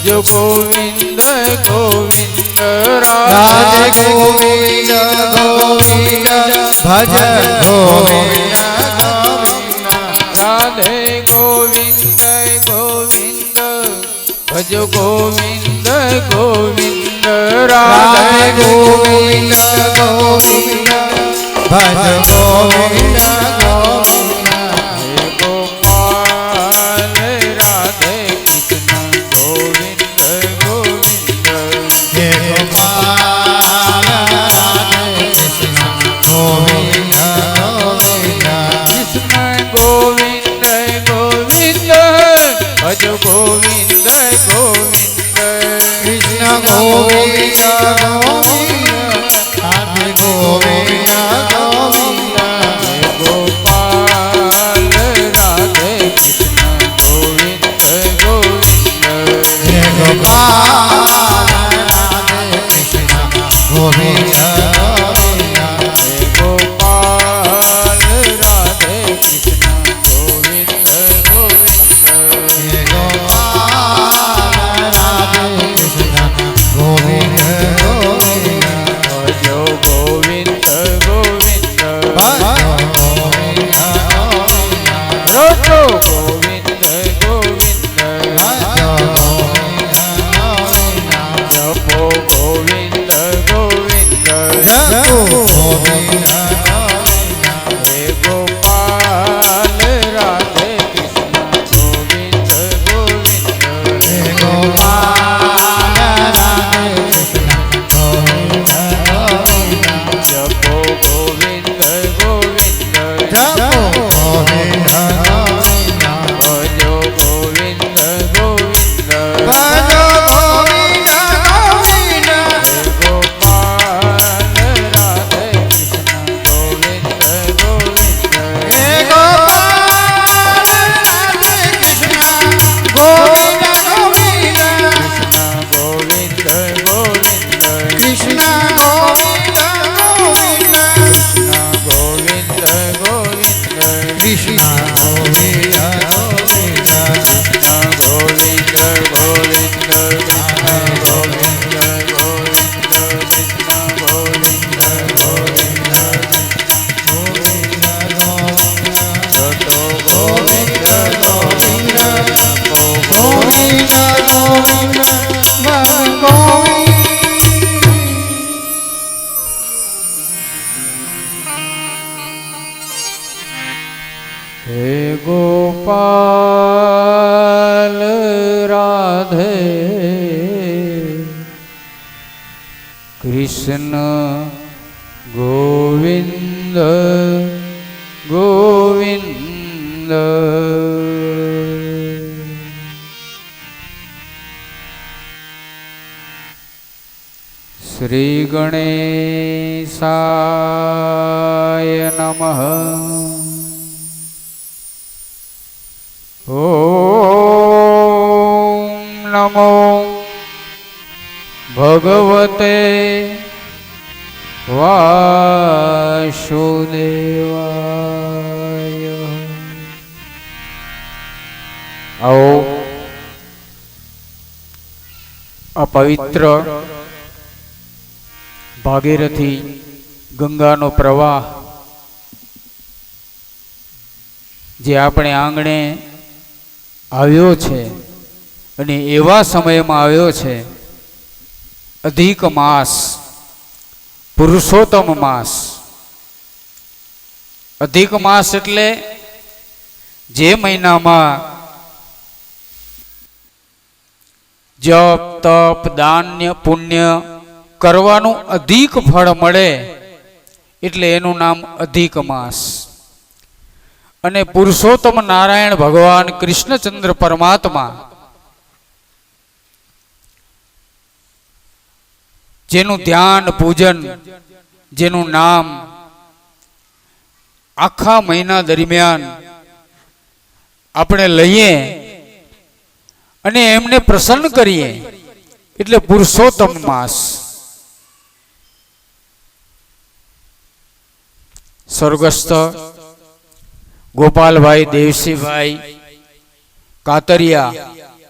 ભજ ગોવિંદ ગોવિંદ રાધે ગોવિંદ ગોવિંદ ભજ ગોવિંદ રાધે ગોવિંદ ગોવિંદ ભજ ગોવિંદ ગોવિંદ રાધે ગોવિંદ ગોવિંદ ભજ ગોવિંદ ગોવિંદ હે ગોપાલ રાધે કૃષ્ણ ગોવિંદ ગોવિંદ હે ગોપાલ રાધે કૃષ્ણ ગોવિંદ ગોવિંદ કૃષ્ણ ગોવિંદ ગોવિંદ ભજ ગોવિંદ ગોવિંદ કૃષ્ણ ગોવિંદ ગોવિંદ રાધે ગોવિંદ ગોવિંદ હે ગોપાલ રાધે કૃષ્ણ ગોવિંદ ગોવિંદ હે ગોપાલ રાધે કૃષ્ણ ગોવિંદ ગોવિંદ હે ગોપાલ રાધે કૃષ્ણ ગોવિંદ ગોવિંદ હે ગોપાલ રાધે કૃષ્ણ ગોવિંદ ગોવિંદ ભજો ગોવિંદ ગોવિંદ ભજો ગોવિંદ ગોવિંદ રટો ગોવિંદ ગોવિંદ ભજો ગોવિંદ ગોવિંદ જપો ગોવિંદ ગોવિંદ જપો ગોવિંદ ગોવિંદ હે ગોપાલ રાધે કૃષ્ણ ગોવિંદ ગોવિંદ હે ગોપાલ રાધે કૃષ્ણ ગોવિંદ ગોવિંદ જપો ગોવિંદ ગોવિંદ જપો ગોવિંદ ગોવિંદ ભજો ગોવિંદ ગોવિંદ ભજો ગોવિંદ ગોવિંદ હે ગોપાલ રાધે કૃષ્ણ ગોવિંદ ગોવિંદ હે ગોપાલ રાધે કૃષ્ણ ગોવિંદ ગોવિંદ ગોવિંદ ગોવિંદ કૃષ્ણ ગોવિંદ ગોવિંદ ગોવિંદ ગોવિંદ કૃષ્ણ ગોવિંદ ગોવિંદ ગોવિંદ ગોવિંદ કૃષ્ણ ગોવિંદ ગોવિંદ કૃષ્ણ ગોવિંદ ગોવિંદ જતો ગોવિંદ ગોવિંદ જપો ગોવિંદ ગોવિંદ ગોવિંદ હે ગોપાલ રાધે કૃષ્ણ ગોવિંદ ગોવિંદ શ્રી ગણેશાય નમઃ ઓમ નમો ભગવતે વાસુદેવાય. આવો આ પવિત્ર ભાગીરથી ગંગાનો પ્રવાહ જે આપણે આંગણે આવ્યો છે અને એવા સમયમાં આવ્યો છે અધિક માસ, પુરુષોત્તમ માસ. અધિક માસ એટલે જે મહિનામાં જપ તપ દાન્ય પુણ્ય કરવાનું અધિક ફળ મળે એટલે એનું નામ અધિક માસ. અને પુરુષોત્તમ નારાયણ ભગવાન કૃષ્ણચંદ્ર પરમાત્મા જેનું ધ્યાન પૂજન, જેનું નામ આખા મહિના દરમિયાન આપણે લઈએ અને એમને પ્રસન્ન કરીએ એટલે પુરુષોત્તમ માસ. સ્વર્ગસ્થ ગોપાલભાઈ દેવસીભાઈ કાતરિયા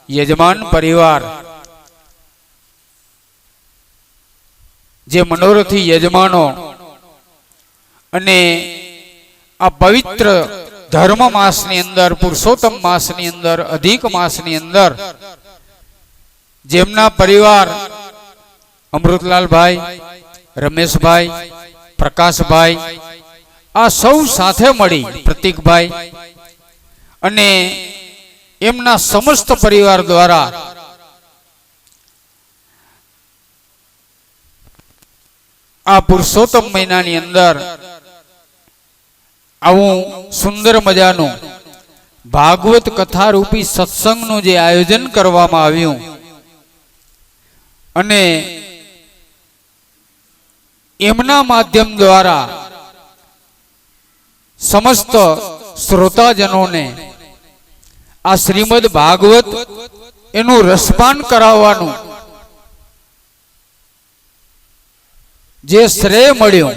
યજમાન પરિવાર જે મનોરથી યજમાનો અને આ પવિત્ર ધર્મ માસની અંદર, પુરુષોત્તમ માસની અંદર, અધિક માસની અંદર જેમના પરિવાર અમૃતલાલભાઈ, રમેશભાઈ, પ્રકાશભાઈ આ સૌ સાથે મળી, પ્રતીકભાઈ અને એમના સમસ્ત પરિવાર દ્વારા આ પુરુષોત્તમ મહિનાની અંદર આવું સુંદર મજાનું ભાગવત કથા રૂપી સત્સંગનું જે આયોજન કરવામાં આવ્યું અને એમના માધ્યમ દ્વારા સમસ્ત શ્રોતાજનોને આ શ્રીમદ ભાગવત એનું રસપાન કરાવવાનું જે શ્રેય મળ્યું,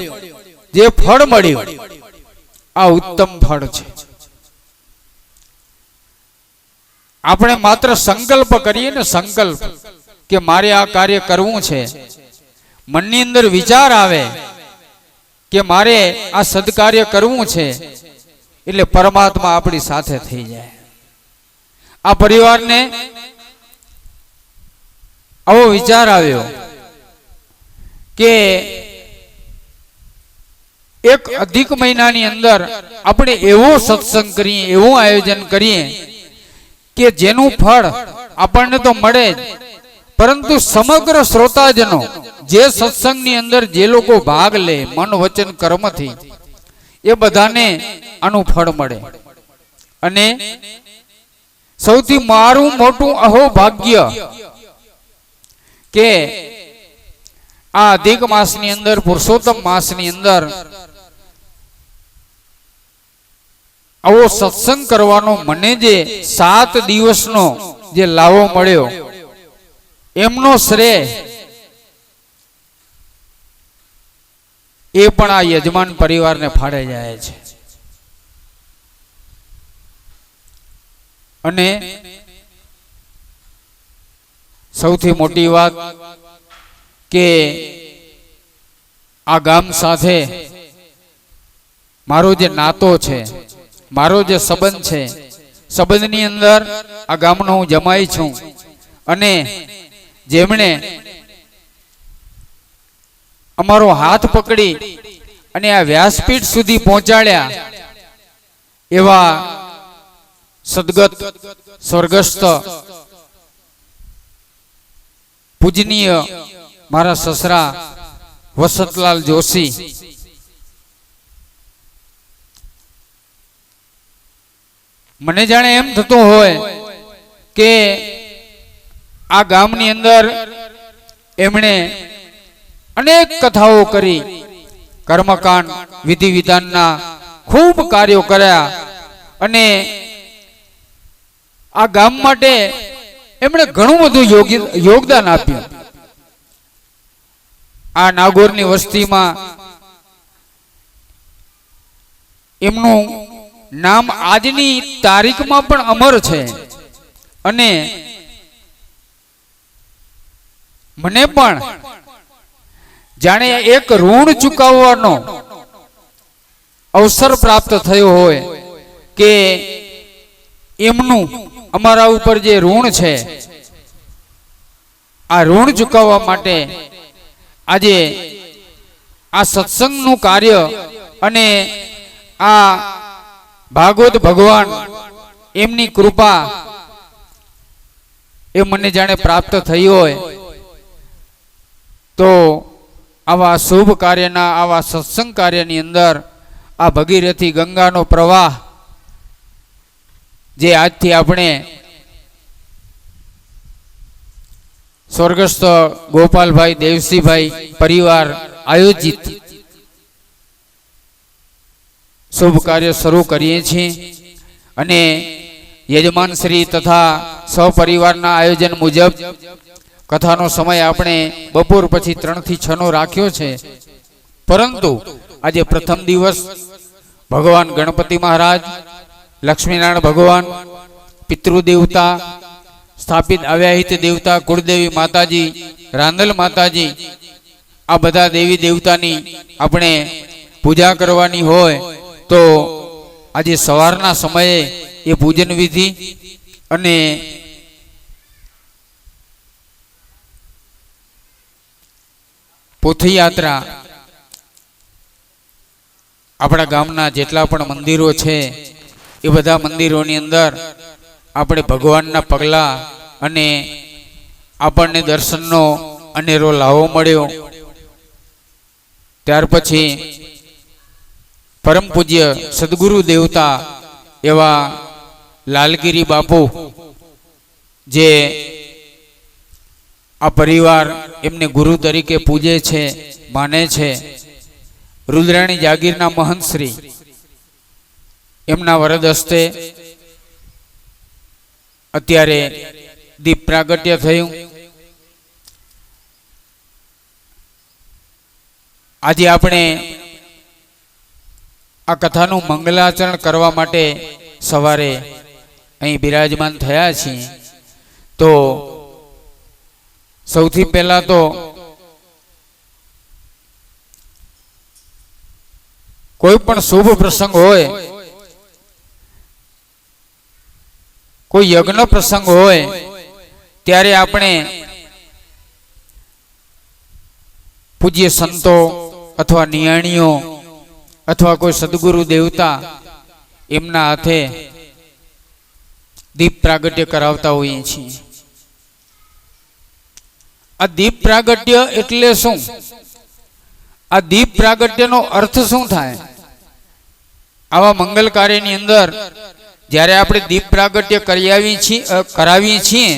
જે ફળ મળ્યું, આ ઉત્તમ ફળ છે. આપણે માત્ર સંકલ્પ કરીએ ને, સંકલ્પ કે મારે આ કાર્ય કરવું છે, મનની અંદર વિચાર આવે કે મારે આ સદકાર્ય કરવું છે, એટલે પરમાત્મા આપણી સાથે થઈ જાય. આ પરિવારને આવો વિચાર આવ્યો કે એક અધિક મહિનાની અંદર આપણે એવો સત્સંગ કરીએ, એવું આયોજન કરીએ કે જેનું ફળ આપણને તો મળે જ, પરંતુ સમગ્ર શ્રોતાજનો જે સત્સંગની અંદર જે લોકો ભાગ લે મન વચન કર્મથી, એ બધાને આનું ફળ મળે. અને સૌથી મારું મોટું અહોભાગ્ય કે આ અધિક માસની અંદર, પુરુષોત્તમ માસની અંદર આવો સત્સંગ કરવાનો મને જે 7 દિવસનો જે લાવો મળ્યો, એમનો શ્રેય એ પણ આ યજમાન પરિવારને ફાળે જાય છે. અને સૌથી મોટી વાત કે આ ગામ સાથે મારો જે નાતો છે, મારો જે સંબંધ છે, સંબંધની અંદર આ ગામનો હું જમાઈ છું. અને જેમણે અમારો હાથ પકડી અને આ વ્યાસપીઠ સુધી પહોંચાડ્યા એવા સદગત સ્વર્ગસ્થ પૂજનીય મારા સસરા વસંતલાલ જોશી, મને જાણે એમ થતું હોય કે આ ગામની અંદર એમણે અનેક કથાઓ કરી, કર્મકાંડ વિધિ વિધાનના ખૂબ કાર્યો કર્યા અને આ ગામ માટે એમણે ઘણું બધું યોગદાન આપ્યું. આ નાગોરની વસ્તીમાં એમનું નામ આજની તારીખમાં પણ અમર છે. અને મને પણ જાણે એક ઋણ ચૂકવવાનો અવસર પ્રાપ્ત થયો હોય કે એમનું અમારા ઉપર જે ઋણ છે, આ ઋણ ચૂકવવા માટે આજે આ સત્સંગનું કાર્ય અને આ ભાગવત ભગવાન એમની કૃપા એ મને જાણે પ્રાપ્ત થઈ હોય. તો આવા શુભ કાર્યના, આવા સત્સંગ કાર્યની અંદર આ ભગીરથી ગંગાનો પ્રવાહ જે આજથી આપણે સ્વર્ગસ્થ ગોપાલભાઈ, દેવસીભાઈ પરિવાર આયોજિત શુભ કાર્ય શરૂ કરીએ છીએ. અને યજમાન શ્રી તથા સહપરિવારના આયોજન મુજબ કથાનો સમય આપણે બપોર પછી 3 થી 6 નો રાખ્યો છે. પરંતુ આજે પ્રથમ દિવસ ભગવાન ગણપતિ મહારાજ, લક્ષ્મીનારાયણ ભગવાન, પિતૃદેવતા, સ્થાપિત અવ્યાહિત દેવતા કુળદેવી માતાજી, રાંદલ માતાજી આ બધા દેવી દેવતાની આપણે પૂજા કરવાની હોય તો આજે સવારના સમયે એ પૂજન વિધિ અને પોથયાત્રા આપણા ગામના જેટલા પણ મંદિરો છે એ બધા મંદિરોની અંદર આપણે ભગવાનના પગલા અને આપણને દર્શનનો અનેરો લાવો મળ્યો. ત્યાર પછી પરમ પૂજ્ય સદગુરુ દેવતા એવા લાલગીરી બાપુ જે આ પરિવાર એમને ગુરુ તરીકે પૂજે છે, માને છે, રુદ્રાણી જાગીરના મહંત શ્રી એમના વરદ હસ્તે અત્યારે દીપ પ્રાગટ્ય થયું. આજે આપણે આ કથાનું મંગલાચરણ કરવા માટે સવારે અહીં બિરાજમાન થયા છીએ. તો સૌથી પહેલા તો કોઈ પણ શુભ પ્રસંગ હોય, કોઈ યજ્ઞ પ્રસંગ હોય ત્યારે આપણે પૂજ્ય સંતો અથવા નિયાણીઓ અથવા કોઈ સદગુરુ દેવતા એમના હાથે દીપ પ્રાગટ્ય કરાવતા હોઈએ છીએ. આ દીપ પ્રાગટ્ય એટલે શું? આ દીપ પ્રાગટ્યનો અર્થ શું થાય? આવા મંગલ કાર્યની અંદર જ્યારે આપણે દીપ પ્રાગટ્ય કરાવીએ છીએ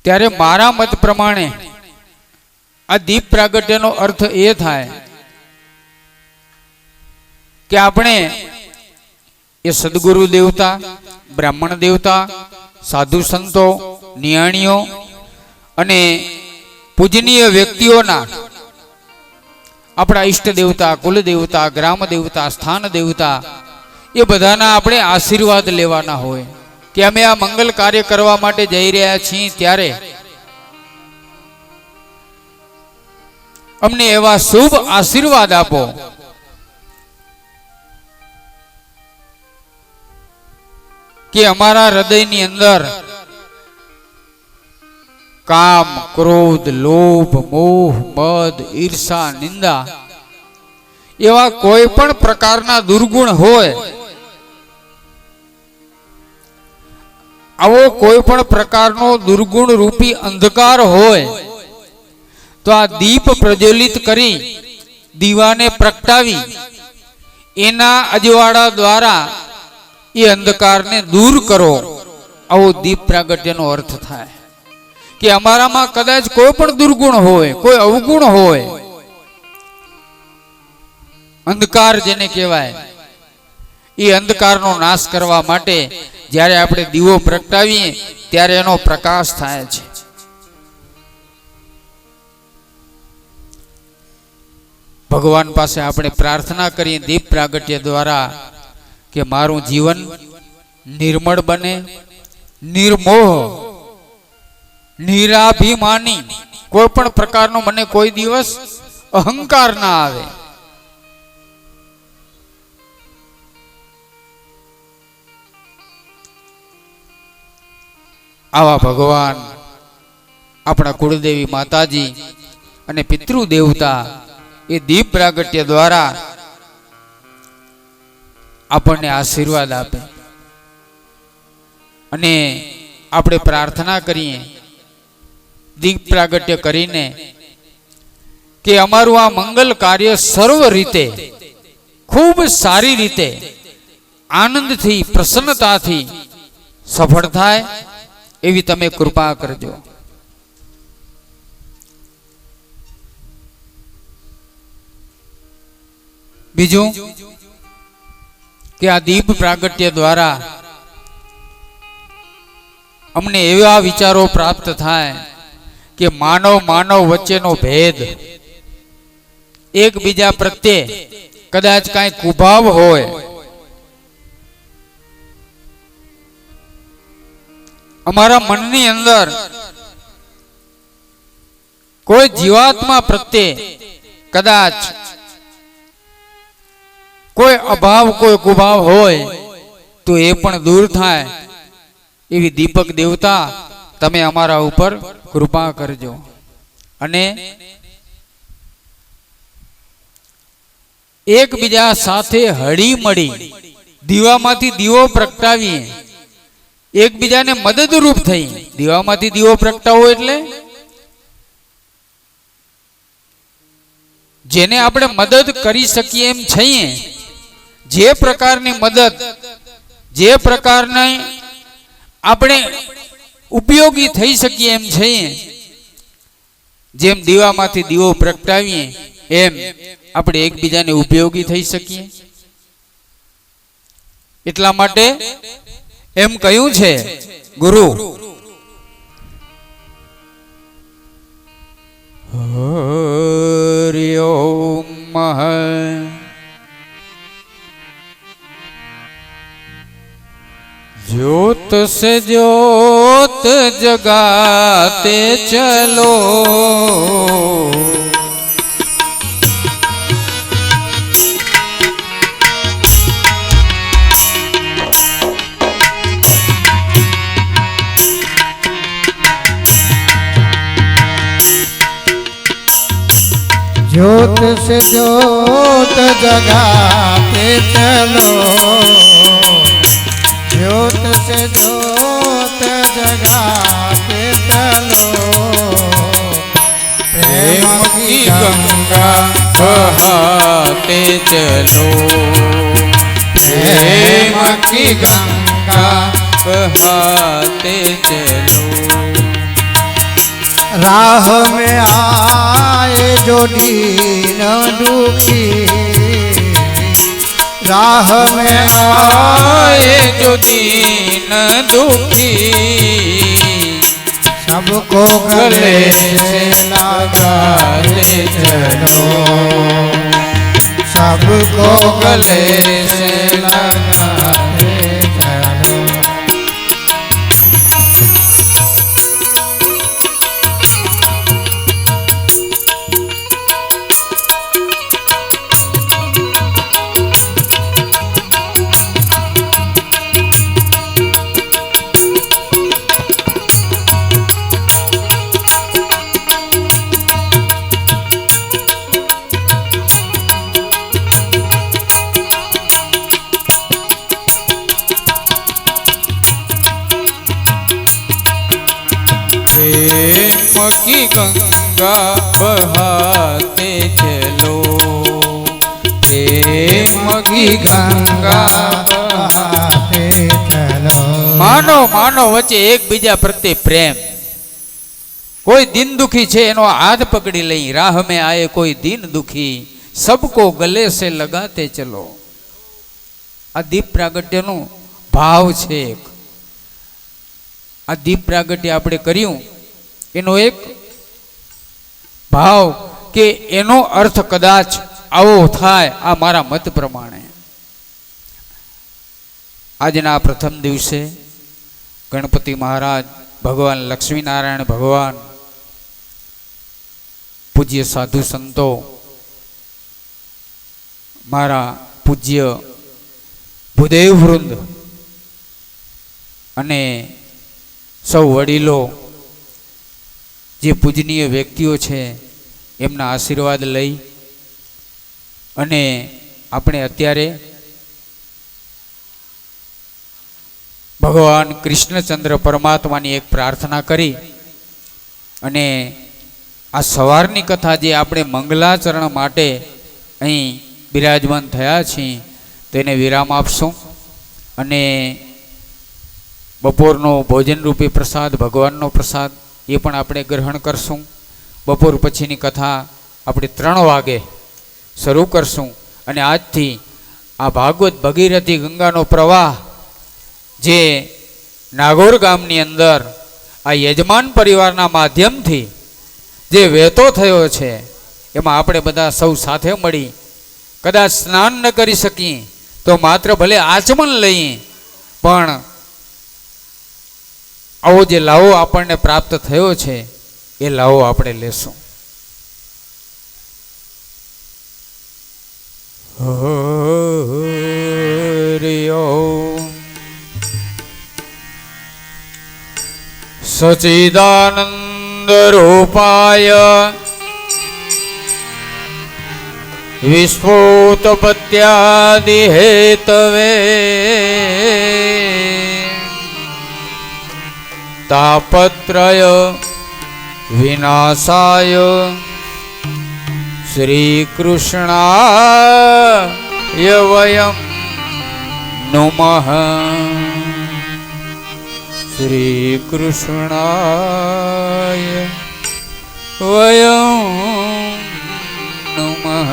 ત્યારે મારા મત પ્રમાણે આ દીપ પ્રાગટ્યનો અર્થ એ થાય કે આપણે એ સદગુરુ દેવતા, બ્રાહ્મણ દેવતા, સાધુ સંતો, નિયાણીઓ અને પૂજનીય વ્યક્તિઓના, આપણા ઈષ્ટ દેવતા, કુલ દેવતા, ગ્રામ દેવતા, સ્થાન દેવતા, એ બધાના આપણે આશીર્વાદ લેવાના હોય કે અમે આ મંગલ કાર્ય કરવા માટે જઈ રહ્યા છીએ ત્યારે અમને એવા શુભ આશીર્વાદ આપો કે અમારા હૃદયની અંદર કામ, ક્રોધ, લોભ, મોહ, મદ, ઈર્ષા, નિંદા એવા કોઈ પણ પ્રકારના દુર્ગુણ હોય, આવો કોઈ પણ પ્રકારનો દુર્ગુણ રૂપી અંધકાર હોય તો આ દીપ પ્રજ્વલિત કરી દીવાને પ્રગટાવી એના અજવાળા દ્વારા એ અંધકારને દૂર કરો. આવો દીપ પ્રાગટ્યનો અર્થ થાય કે અમારામાં કદાચ કોઈ પણ દુર્ગુણ હોય, કોઈ અવગુણ હોય, અંધકાર જેને કહેવાય, એ અંધકારનો નાશ કરવા માટે જ્યારે આપણે દીવો પ્રગટાવીએ ત્યારે એનો પ્રકાશ થાય છે. ભગવાન પાસે આપણે પ્રાર્થના કરીએ દીપ પ્રાગટ્ય દ્વારા કે મારું જીવન નિર્મળ બને, નિર્મોહ, નિરાભિમાની, કોઈ પણ પ્રકારનો મને કોઈ દિવસ અહંકાર ના આવે. આવા ભગવાન આપણા કુળદેવી માતાજી અને પિતૃ દેવતા એ દીપ પ્રાગટ્ય દ્વારા આપણને આશીર્વાદ આપે. અને આપણે પ્રાર્થના કરીએ દીપ પ્રાગટ્ય કરીને કે અમારું આ મંગલ કાર્ય સર્વ રીતે ખૂબ સારી રીતે આનંદથી, પ્રસન્નતાથી સફળ થાય એવી તમે કૃપા કરજો. બીજું કે આ દીપ પ્રાગટ્ય દ્વારા અમને એવા વિચારો પ્રાપ્ત થાય કે માનવ વચ્ચેનો ભેદ, એકબીજા પ્રત્યે કદાચ કાંઈ કુભાવ હોય, અમારા મનની અંદર કોઈ જીવાત્મા પ્રત્યે કદાચ કોઈ અભાવ કોઈ કુભાવ હોય તો એ પણ દૂર થાય એવી દીપક દેવતા તમે અમારા ઉપર કૃપા કરજો અને એકબીજા સાથે હળી મળી દીવામાંથી દીવો પ્રગટાવીએ, એકબીજાને મદદરૂપ થઈ. દીવામાંથી દીવો પ્રગટાવો એટલે જેને આપણે મદદ કરી શકીએ એમ છીએ. જે પ્રકારની મદદ, જે પ્રકારની આપણે ઉપયોગી થઈ શકીએ એમ છીએ. જેમ દીવામાંથી દીવો પ્રગટાવીએ એમ આપણે એકબીજાને ઉપયોગી થઈ શકીએ. એટલા માટે એમ કહ્યું છે ગુરુ, હરિ ઓમ ज्योत से ज्योत जगाते चलो, ज्योत से ज्योत जगाते चलो, ज्योत से ज्योत जगाते चलो, प्रेम की गंगा बहाते चलो, प्रेम की गंगा बहाते चलो. राह में आए जो दीन दुखी, राह में आए जो दीन दुखी, सबको गले से लगाते चलो, सबको गले से लगाते चलो. प्रेम की गंगा बहाते चलो, प्रेम की गंगा बहाते चलो. मानो मानो वच्चे एकबीजा प्रत्ये प्रेम. कोई दिन दुखी छे एनो हाथ पकड़ी लई, राह में आए कोई दिन दुखी, सबको गले से लगाते चलो. आ दीप प्रागट्यનો ભાવ છે. આ દીપ પ્રાગટ્ય આપણે કર્યું એનો એક ભાવ કે એનો અર્થ કદાચ આવો થાય, આ મારા મત પ્રમાણે. આજના પ્રથમ દિવસે ગણપતિ મહારાજ, ભગવાન લક્ષ્મીનારાયણ ભગવાન, પૂજ્ય સાધુ સંતો, મારા પૂજ્ય ભૂદેવ વૃંદ અને સૌ વડીલો, જે પૂજનીય વ્યક્તિઓ છે એમના આશીર્વાદ લઈ અને આપણે અત્યારે ભગવાન કૃષ્ણચંદ્ર પરમાત્માની એક પ્રાર્થના કરી અને આ સવારની કથા જે આપણે મંગલાચરણ માટે અહીં બિરાજમાન થયા છીએ તેને વિરામ આપશું અને બપોરનો ભોજન રૂપી પ્રસાદ, ભગવાનનો પ્રસાદ, એ પણ આપણે ગ્રહણ કરશું. બપોર પછીની કથા આપણે 3 વાગે શરૂ કરશું અને આજથી આ ભાગવત ભગીરથી ગંગાનો પ્રવાહ જે નાગોર ગામની અંદર આ યજમાન પરિવારના માધ્યમથી જે વહેતો થયો છે એમાં આપણે બધા સૌ સાથે મળી કદાચ સ્નાન ન કરી શકીએ તો માત્ર ભલે આચમન લઈએ, પણ આવો જે લાવો આપણને પ્રાપ્ત થયો છે એ લાવો આપણે લેશું. હરિ ઓમ. સચિદાનંદ રૂપાય વિસ્ફોટપત્યાદિ હેતવે તાપત્રય વિનાશાય શ્રી કૃષ્ણાય વયમ નમઃ. શ્રી કૃષ્ણાય વયમ નમઃ.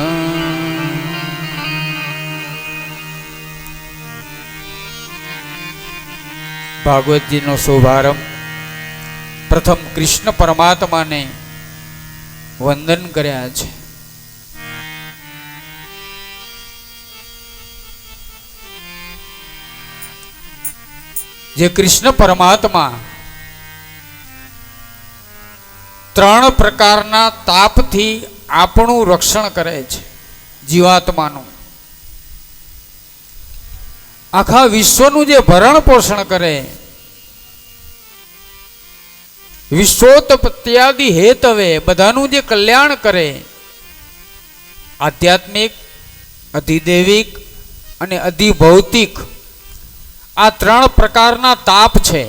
ભાગવતજીનો શુભારંભ પ્રથમ કૃષ્ણ પરમાત્માને વંદન કર્યા છે. જે કૃષ્ણ પરમાત્મા ત્રણ પ્રકારના તાપથી આપણું રક્ષણ કરે છે. જીવાત્માનું આખા વિશ્વનું જે ભરણ પોષણ કરે, વિશ્વોત્પત્યાદિ હેતવે બધાનું જે કલ્યાણ કરે, આધ્યાત્મિક, અધિદૈવિક અને અધિભૌતિક આ ત્રણ પ્રકારના તાપ છે.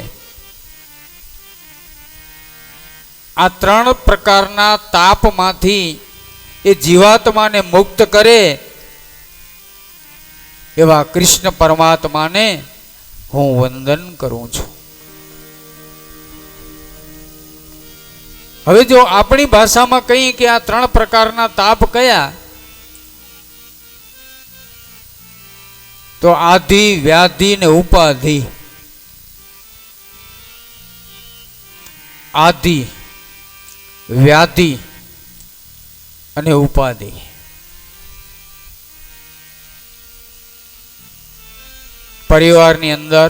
આ ત્રણ પ્રકારના તાપમાંથી એ જીવાત્માને મુક્ત કરે એવા કૃષ્ણ પરમાત્માને હું વંદન કરું છું. હવે જો આપણી ભાષામાં કહીએ કે આ ત્રણ પ્રકારના તાપ કયા, તો આધિ, વ્યાધિ ને ઉપાધિ. આધિ, વ્યાધિ અને ઉપાધિ. પરિવારની અંદર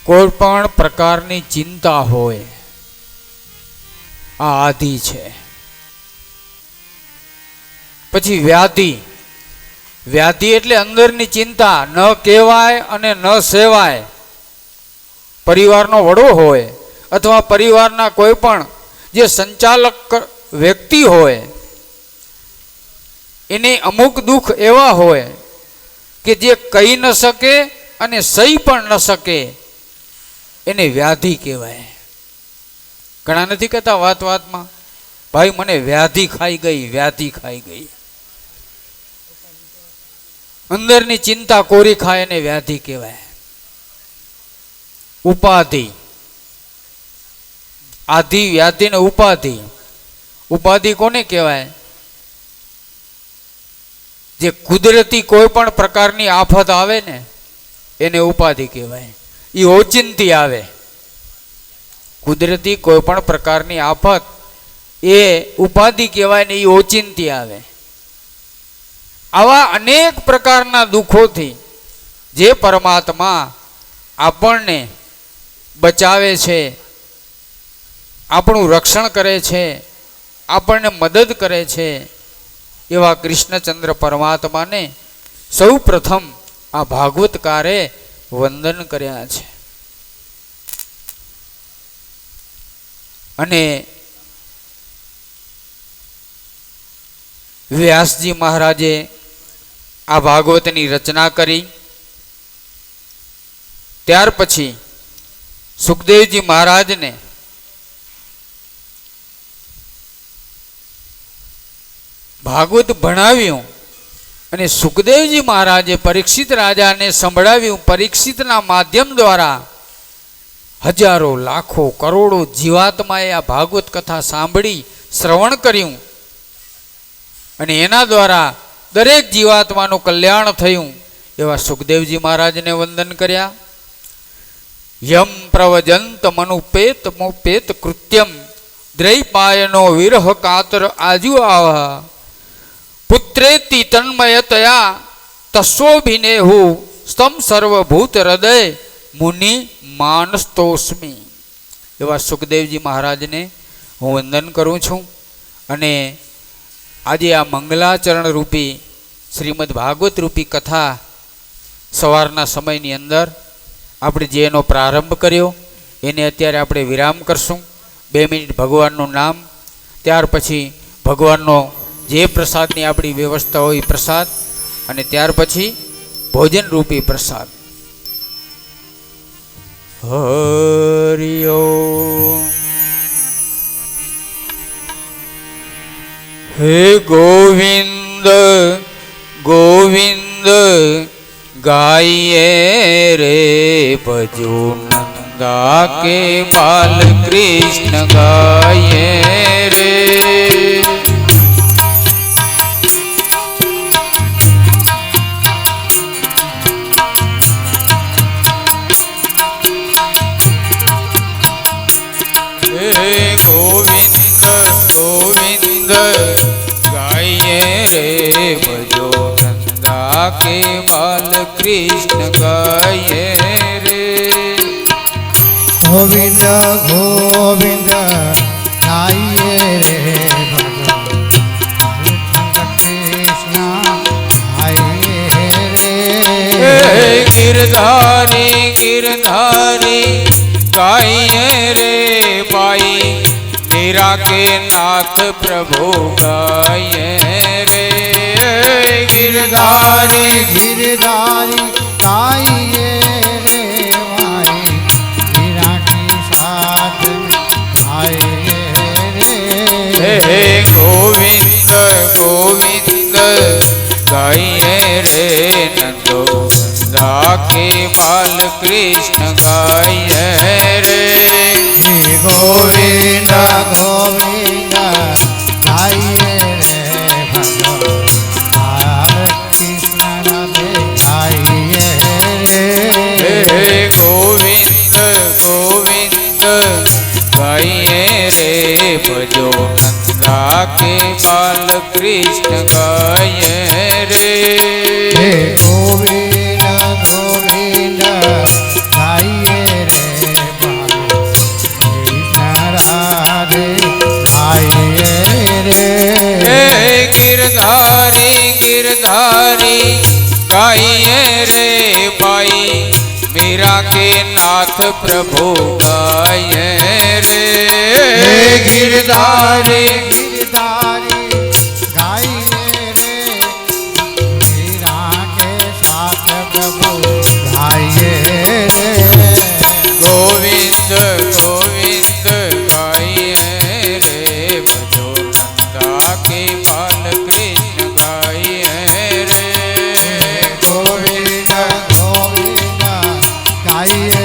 કોઈ પણ પ્રકારની ચિંતા હોય, આ આધિ છે. પછી વ્યાધિ. વ્યાધિ એટલે અંદરની ચિંતા, ન કહેવાય અને ન સેવાય. પરિવારનો વડો હોય અથવા પરિવારના કોઈ પણ જે સંચાલક વ્યક્તિ હોય, એને અમુક દુઃખ એવા હોય કે જે કહી ન શકે અને સહી પણ ન શકે, એને વ્યાધિ કહેવાય. ઘણા નથી કહેતા વાત વાતમાં, ભાઈ મને વ્યાધિ ખાઈ ગઈ, વ્યાધિ ખાઈ ગઈ. અંદરની ચિંતા કોરી ખાય એને વ્યાધિ કહેવાય. ઉપાધિ. આધિ, વ્યાધિ ને ઉપાધિ. ઉપાધિ કોને કહેવાય? જે કુદરતી કોઈ પણ પ્રકારની આફત આવે ને એને ઉપાધિ કહેવાય. એ ઓચિંતી આવે. કુદરતી કોઈ પણ પ્રકારની આફત એ ઉપાધિ કહેવાય ને એ ઓચિંતી આવે. આવા અનેક પ્રકારના દુઃખોથી જે પરમાત્મા આપણને બચાવે છે, આપણું રક્ષણ કરે છે, આપણને મદદ કરે છે, એવા કૃષ્ણચંદ્ર પરમાત્માને સૌ પ્રથમ આ ભાગવતકારે વંદન કર્યા છે. અને વ્યાસજી મહારાજે આ ભાગવતની રચના કરી. ત્યાર પછી સુખદેવજી મહારાજને ભાગવત ભણાવ્યું અને સુખદેવજી મહારાજે પરીક્ષિત રાજાને સંભળાવ્યું. પરીક્ષિતના માધ્યમ દ્વારા હજારો, લાખો, કરોડો જીવાત્માએ આ ભાગવત કથા સાંભળી, શ્રવણ કર્યું અને એના દ્વારા દરેક જીવાત્માનું કલ્યાણ થયું. એવા સુખદેવજી મહારાજને વંદન કર્યા. યમ પ્રવજંત મનુપેત મોપેત કૃત્યમ દ્રૈપાયનો વિરહ કાતર આજુ આવા પુત્રેતિ તન્મયતયા તસ્વોભિનેહુ સ્તમ સર્વભૂત હૃદય મુનિ માનસ્તોસ્મી. એવા સુખદેવજી મહારાજને હું વંદન કરું છું. અને આજે આ મંગલાચરણ રૂપી શ્રીમદ ભાગવત રૂપી કથા સવારના સમયની અંદર આપણે જે એનો પ્રારંભ કર્યો એને અત્યારે આપણે વિરામ કરશું. 2 મિનિટ ભગવાનનું નામ, ત્યાર પછી ભગવાનનો જે પ્રસાદની આપણી વ્યવસ્થા હોય પ્રસાદ, અને ત્યાર પછી ભોજન રૂપી પ્રસાદ. હરિ ઓમ. હે ગોવિંદ ગોવિંદ ગાઈએ રે ભજો નંદા કે બાલ કૃષ્ણ ગાઈએ રે. હે ગોવિંદ ગોવિંદ ગાઈએ રે ભજો નંદા કે બાલ કૃષ્ણ ગાઈએ રે. ગોવિંદ ગોવિંદ ગાઈએ રે ભગવાન કૃષ્ણ ગાઈએ રે. ગિરધારી ગિરધારી ગાઈએ રે પાઈ मीरा के नाथ प्रभु गाये रे. गिरधारी गिरधारी गाइए रे माई मीरा की साथ गाइए रे. हे गोविंद गोविंद गाये रे नंदो नंदा के बाल कृष्ण गाये रे. गोविंद गोविंद गाइए रे भगवान कृष्ण राधे गाइए रे. हे गोविंद गोविंद गाइए रे भजो नंदा के बाल कृष्ण गाइए रे. हे गोविंद गोविंद गाइए रे गिरधारी गिरधारी गाइए रे पाई मीरा के नाथ प्रभु गाइए रे. गिरधारी गिरधारी गाइए रे मीरा के साथ प्रभु गाइए रे. गोविंद गोविंद गाइए रे भजो नंदा के बाल कृष्ण गाइए रे. गोविंद गोविंद गाइए